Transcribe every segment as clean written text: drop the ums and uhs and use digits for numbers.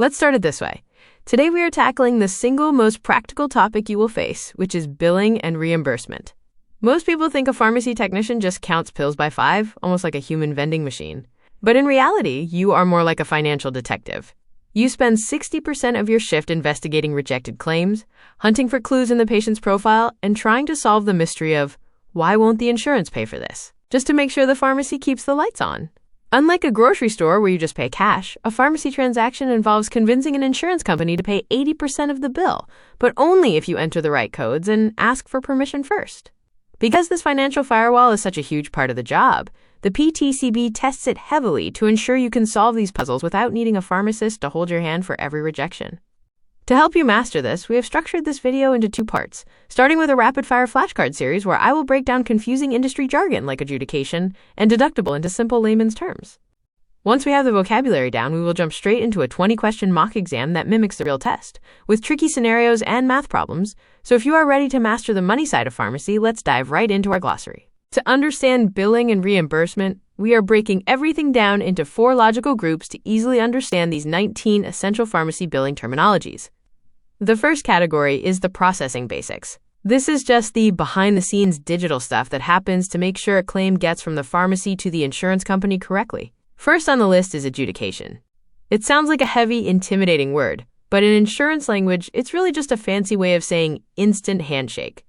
Let's start it this way. Today we are tackling the single most practical topic you will face, which is billing and reimbursement. Most people think a pharmacy technician just counts pills by 5, almost like a human vending machine. But in reality, you are more like a financial detective. You spend 60% of your shift investigating rejected claims, hunting for clues in the patient's profile, and trying to solve the mystery of, why won't the insurance pay for this? Just to make sure the pharmacy keeps the lights on. Unlike a grocery store where you just pay cash, a pharmacy transaction involves convincing an insurance company to pay 80% of the bill, but only if you enter the right codes and ask for permission first. Because this financial firewall is such a huge part of the job, the PTCB tests it heavily to ensure you can solve these puzzles without needing a pharmacist to hold your hand for every rejection. To help you master this, we have structured this video into 2 parts, starting with a rapid-fire flashcard series where I will break down confusing industry jargon like adjudication and deductible into simple layman's terms. Once we have the vocabulary down, we will jump straight into a 20-question mock exam that mimics the real test, with tricky scenarios and math problems. So if you are ready to master the money side of pharmacy, let's dive right into our glossary. To understand billing and reimbursement, we are breaking everything down into 4 logical groups to easily understand these 19 essential pharmacy billing terminologies. The first category is the processing basics. This is just the behind-the-scenes digital stuff that happens to make sure a claim gets from the pharmacy to the insurance company correctly. First on the list is adjudication. It sounds like a heavy, intimidating word, but in insurance language, it's really just a fancy way of saying instant handshake.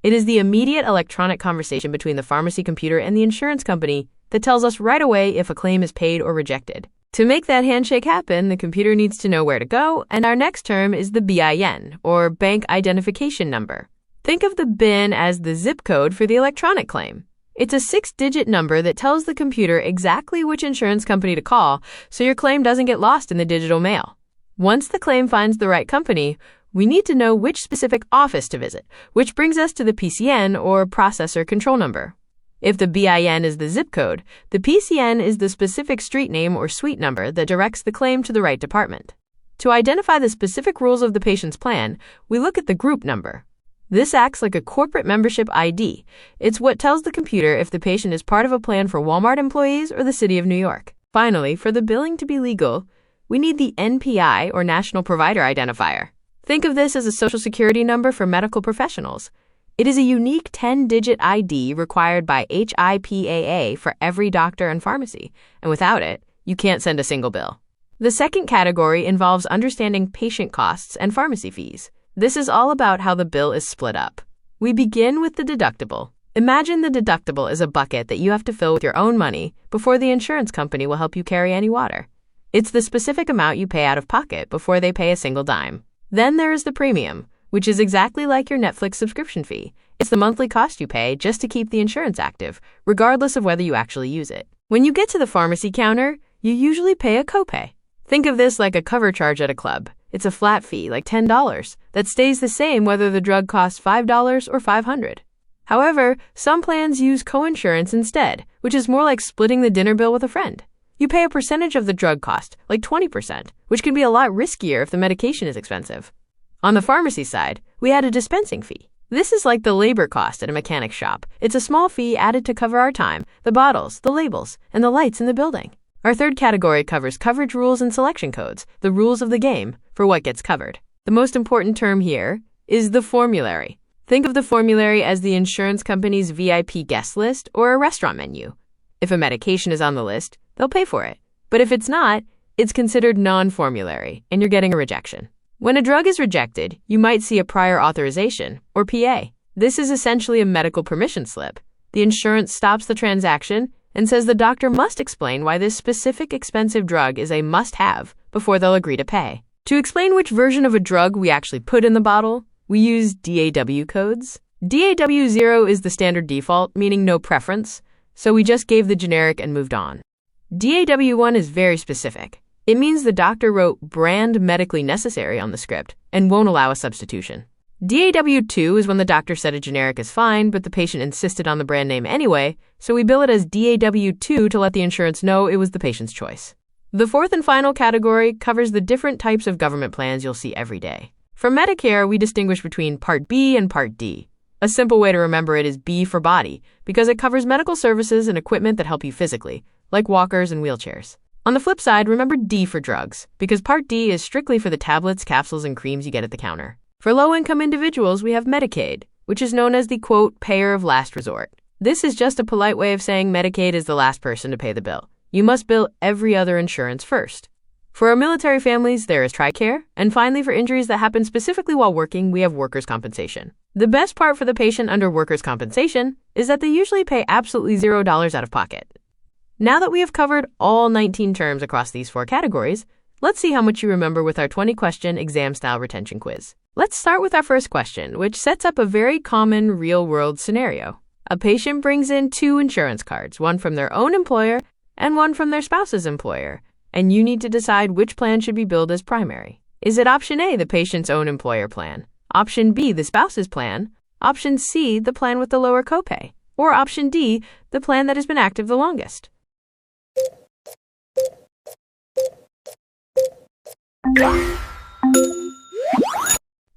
It is the immediate electronic conversation between the pharmacy computer and the insurance company that tells us right away if a claim is paid or rejected. To make that handshake happen, the computer needs to know where to go, and our next term is the BIN, or Bank Identification Number. Think of the BIN as the zip code for the electronic claim. It's a 6-digit number that tells the computer exactly which insurance company to call so your claim doesn't get lost in the digital mail. Once the claim finds the right company, we need to know which specific office to visit, which brings us to the PCN, or Processor Control Number. If the BIN is the zip code, the PCN is the specific street name or suite number that directs the claim to the right department. To identify the specific rules of the patient's plan, we look at the group number. This acts like a corporate membership ID. It's what tells the computer if the patient is part of a plan for Walmart employees or the City of New York. Finally, for the billing to be legal, we need the NPI, or National Provider Identifier. Think of this as a social security number for medical professionals. It is a unique 10-digit ID required by HIPAA for every doctor and pharmacy, and without it, you can't send a single bill. The second category involves understanding patient costs and pharmacy fees. This is all about how the bill is split up. We begin with the deductible. Imagine the deductible is a bucket that you have to fill with your own money before the insurance company will help you carry any water. It's the specific amount you pay out of pocket before they pay a single dime. Then there is the premium, which is exactly like your Netflix subscription fee. It's the monthly cost you pay just to keep the insurance active, regardless of whether you actually use it. When you get to the pharmacy counter, you usually pay a copay. Think of this like a cover charge at a club. It's a flat fee, like $10, that stays the same whether the drug costs $5 or $500. However, some plans use coinsurance instead, which is more like splitting the dinner bill with a friend. You pay a percentage of the drug cost, like 20%, which can be a lot riskier if the medication is expensive. On the pharmacy side, we add a dispensing fee. This is like the labor cost at a mechanic shop. It's a small fee added to cover our time, the bottles, the labels, and the lights in the building. Our third category covers coverage rules and selection codes, the rules of the game for what gets covered. The most important term here is the formulary. Think of the formulary as the insurance company's VIP guest list or a restaurant menu. If a medication is on the list, they'll pay for it. But if it's not, it's considered non-formulary, and you're getting a rejection. When a drug is rejected, you might see a prior authorization, or PA. This is essentially a medical permission slip. The insurance stops the transaction and says the doctor must explain why this specific expensive drug is a must-have before they'll agree to pay. To explain which version of a drug we actually put in the bottle, we use DAW codes. DAW 0 is the standard default, meaning no preference, so we just gave the generic and moved on. DAW 1 is very specific. It means the doctor wrote brand medically necessary on the script and won't allow a substitution. DAW 2 is when the doctor said a generic is fine, but the patient insisted on the brand name anyway, so we bill it as DAW 2 to let the insurance know it was the patient's choice. The fourth and final category covers the different types of government plans you'll see every day. For Medicare, we distinguish between Part B and Part D. A simple way to remember it is B for body, because it covers medical services and equipment that help you physically, like walkers and wheelchairs. On the flip side, remember D for drugs, because Part D is strictly for the tablets, capsules, and creams you get at the counter. For low-income individuals, we have Medicaid, which is known as the, quote, payer of last resort. This is just a polite way of saying Medicaid is the last person to pay the bill. You must bill every other insurance first. For our military families, there is TRICARE, and finally, for injuries that happen specifically while working, we have workers' compensation. The best part for the patient under workers' compensation is that they usually pay absolutely $0 out of pocket. Now that we have covered all 19 terms across these 4 categories, let's see how much you remember with our 20-question exam-style retention quiz. Let's start with our first question, which sets up a very common real-world scenario. A patient brings in 2 insurance cards, one from their own employer and one from their spouse's employer, and you need to decide which plan should be billed as primary. Is it option A, the patient's own employer plan, option B, the spouse's plan, option C, the plan with the lower copay, or option D, the plan that has been active the longest?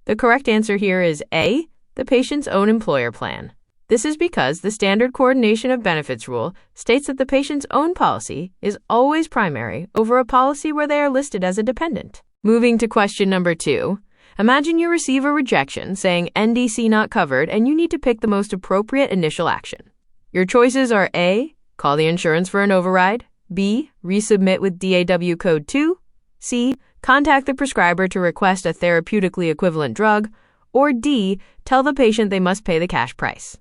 The correct answer here is A, the patient's own employer plan. This is because the Standard Coordination of Benefits rule states that the patient's own policy is always primary over a policy where they are listed as a dependent. Moving to question number 2, imagine you receive a rejection saying NDC not covered and you need to pick the most appropriate initial action. Your choices are A, call the insurance for an override, B, resubmit with DAW code 2, C, contact the prescriber to request a therapeutically equivalent drug, or D, tell the patient they must pay the cash price.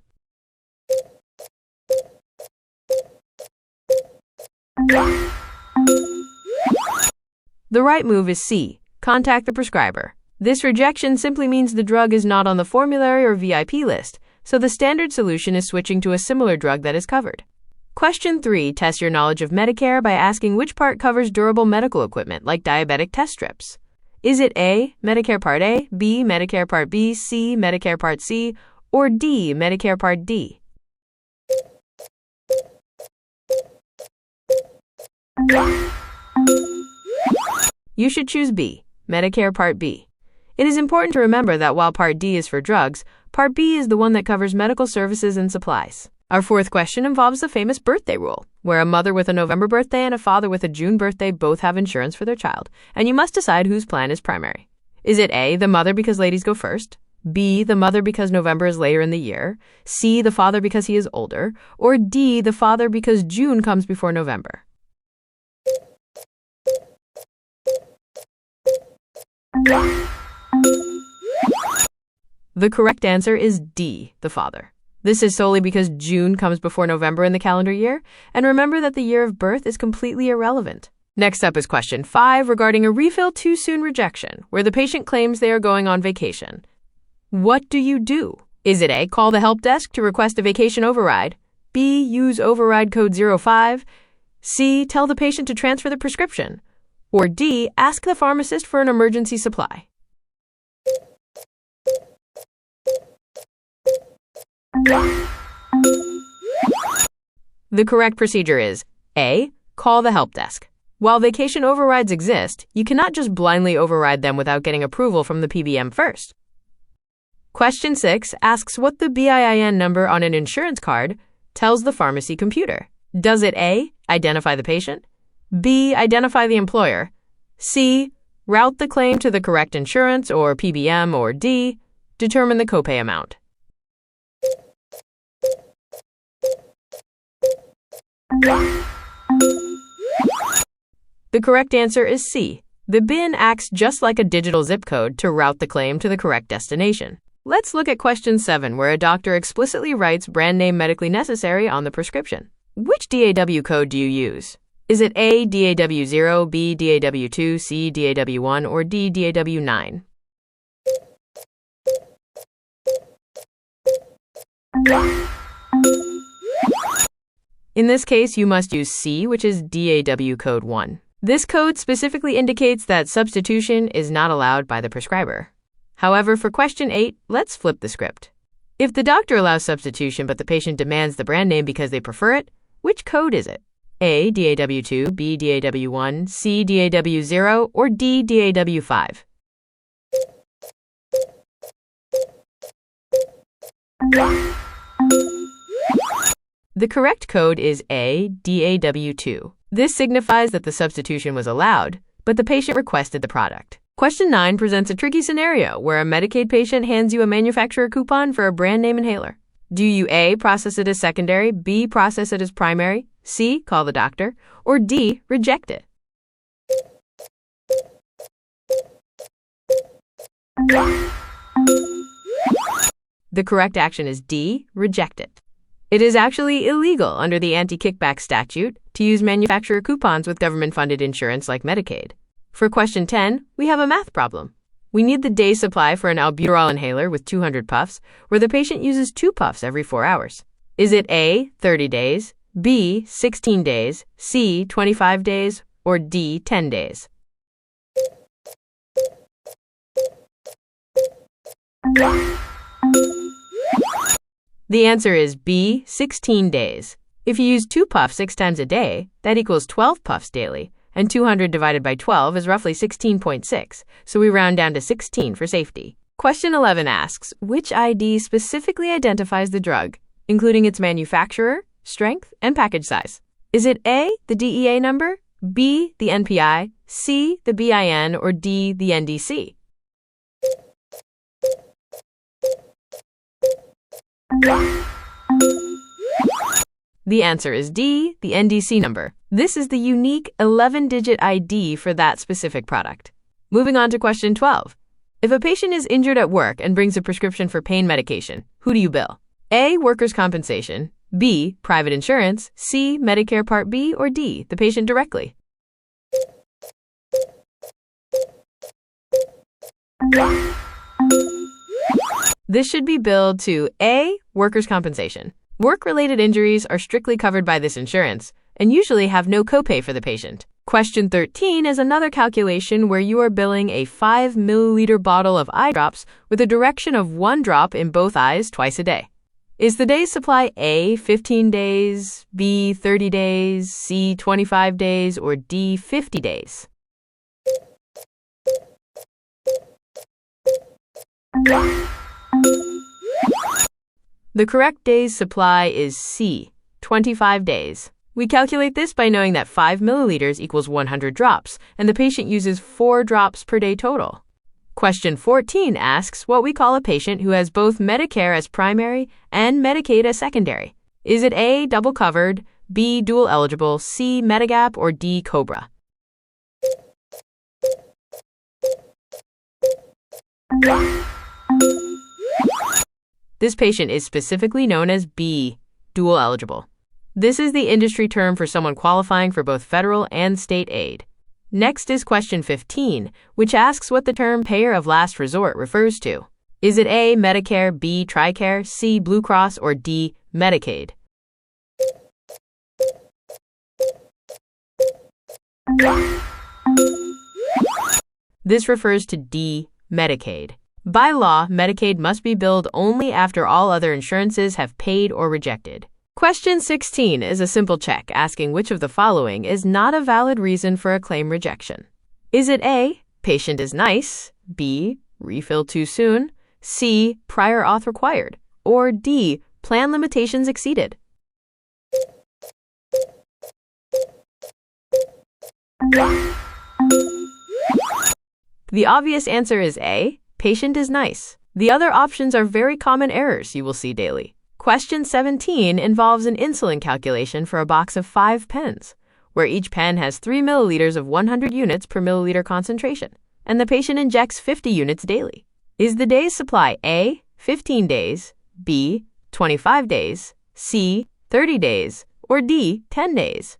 The right move is C, contact the prescriber. This rejection simply means the drug is not on the formulary or VIP list, so the standard solution is switching to a similar drug that is covered. Question 3 tests your knowledge of Medicare by asking which part covers durable medical equipment like diabetic test strips. Is it A, Medicare Part A, B, Medicare Part B, C, Medicare Part C, or D, Medicare Part D? You should choose B, Medicare Part B. It is important to remember that while Part D is for drugs, Part B is the one that covers medical services and supplies. Our 4th question involves the famous birthday rule, where a mother with a November birthday and a father with a June birthday both have insurance for their child, and you must decide whose plan is primary. Is it A, the mother because ladies go first, B, the mother because November is later in the year, C, the father because he is older, or D, the father because June comes before November? The correct answer is D, the father. This is solely because June comes before November in the calendar year, and remember that the year of birth is completely irrelevant. Next up is question 5 regarding a refill too soon rejection, where the patient claims they are going on vacation. What do you do? Is it A, call the help desk to request a vacation override, B, use override code 05, C, tell the patient to transfer the prescription, or D, ask the pharmacist for an emergency supply? The correct procedure is A, call the help desk. While vacation overrides exist, you cannot just blindly override them without getting approval from the PBM first. Question 6 asks what the BIN number on an insurance card tells the pharmacy computer. Does it A, identify the patient, B, identify the employer, C, route the claim to the correct insurance or PBM, or D, determine the copay amount? The correct answer is C. The BIN acts just like a digital zip code to route the claim to the correct destination. Let's look at question 7, where a doctor explicitly writes brand name medically necessary on the prescription. Which DAW code do you use? Is it A, DAW0, B, DAW2, C, DAW1, or D, DAW9? In this case, you must use C, which is DAW code 1. This code specifically indicates that substitution is not allowed by the prescriber. However, for question 8, let's flip the script. If the doctor allows substitution but the patient demands the brand name because they prefer it, which code is it? A, DAW2, B, DAW1, C, DAW0, or D, DAW5? The correct code is A, DAW2. This signifies that the substitution was allowed, but the patient requested the product. Question 9 presents a tricky scenario where a Medicaid patient hands you a manufacturer coupon for a brand name inhaler. Do you A, process it as secondary, B, process it as primary, C, call the doctor, or D, reject it? The correct action is D, reject it. It is actually illegal under the anti-kickback statute to use manufacturer coupons with government-funded insurance like Medicaid. For question 10, we have a math problem. We need the day supply for an albuterol inhaler with 200 puffs, where the patient uses 2 puffs every 4 hours. Is it A, 30 days, B, 16 days, C, 25 days, or D, 10 days? The answer is B, 16 days. If you use 2 puffs 6 times a day, that equals 12 puffs daily, and 200 divided by 12 is roughly 16.6, so we round down to 16 for safety. Question 11 asks, which ID specifically identifies the drug, including its manufacturer, strength, and package size? Is it A, the DEA number, B, the NPI, C, the BIN, or D, the NDC? The answer is D, the NDC number. This is the unique 11-digit ID for that specific product. Moving on to question 12. If a patient is injured at work and brings a prescription for pain medication, who do you bill? A, workers' compensation, B, private insurance, C, Medicare Part B, or D, the patient directly? This should be billed to A, workers' compensation. Work-related injuries are strictly covered by this insurance and usually have no copay for the patient. Question 13 is another calculation where you are billing a 5 milliliter bottle of eye drops with a direction of 1 drop in both eyes twice a day. Is the day's supply A, 15 days, B, 30 days, C, 25 days, or D, 50 days? The correct day's supply is C, 25 days. We calculate this by knowing that 5 milliliters equals 100 drops, and the patient uses 4 drops per day total. Question 14 asks what we call a patient who has both Medicare as primary and Medicaid as secondary. Is it A, double covered, B, dual eligible, C, Medigap, or D, Cobra? This patient is specifically known as B, dual eligible. This is the industry term for someone qualifying for both federal and state aid. Next is question 15, which asks what the term payer of last resort refers to. Is it A, Medicare, B, TRICARE, C, Blue Cross, or D, Medicaid? This refers to D, Medicaid. By law, Medicaid must be billed only after all other insurances have paid or rejected. Question 16 is a simple check asking which of the following is not a valid reason for a claim rejection. Is it A, patient is nice, B, refill too soon, C, prior auth required, or D, plan limitations exceeded? The obvious answer is A, patient is nice. The other options are very common errors you will see daily. Question 17 involves an insulin calculation for a box of 5 pens, where each pen has 3 milliliters of 100 units per milliliter concentration, and the patient injects 50 units daily. Is the day's supply A, 15 days, B, 25 days, C, 30 days, or D, 10 days?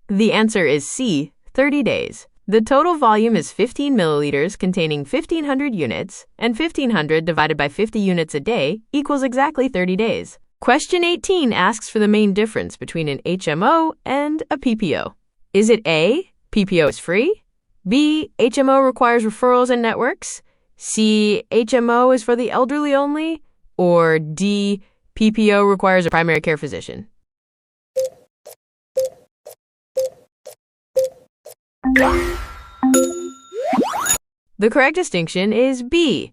The answer is C, 30 days. The total volume is 15 milliliters containing 1,500 units, and 1,500 divided by 50 units a day equals exactly 30 days. Question 18 asks for the main difference between an HMO and a PPO. Is it A, PPO is free, B, HMO requires referrals and networks, C, HMO is for the elderly only, or D, PPO requires a primary care physician? The correct distinction is B.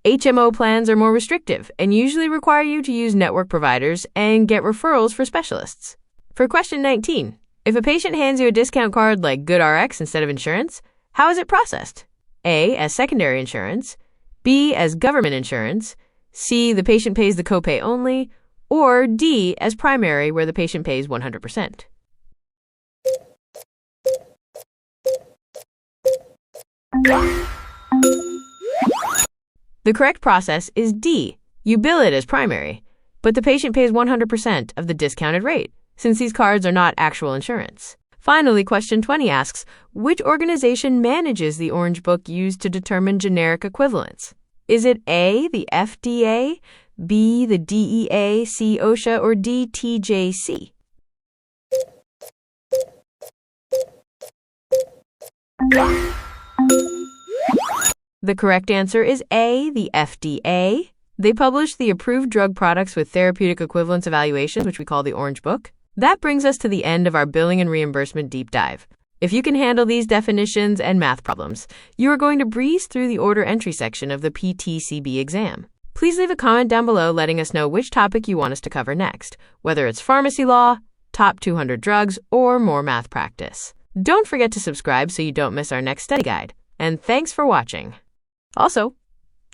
HMO plans are more restrictive and usually require you to use network providers and get referrals for specialists. For question 19, if a patient hands you a discount card like GoodRx instead of insurance, how is it processed? A, as secondary insurance, B, as government insurance, C, the patient pays the copay only, or D, as primary where the patient pays 100%. The correct process is D. You bill it as primary, but the patient pays 100% of the discounted rate, since these cards are not actual insurance. Finally, question 20 asks, which organization manages the Orange Book used to determine generic equivalence? Is it A, the FDA, B, the DEA, C, OSHA, or D, TJC? The correct answer is A, the FDA. They publish the approved drug products with therapeutic equivalence evaluations, which we call the Orange Book. That brings us to the end of our billing and reimbursement deep dive. If you can handle these definitions and math problems, you are going to breeze through the order entry section of the PTCB exam. Please leave a comment down below letting us know which topic you want us to cover next, whether it's pharmacy law, top 200 drugs, or more math practice. Don't forget to subscribe so you don't miss our next study guide. And thanks for watching. Also,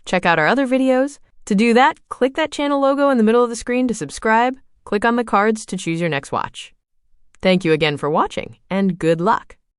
check out our other videos. To do that, click that channel logo in the middle of the screen to subscribe. Click on the cards to choose your next watch. Thank you again for watching, and good luck.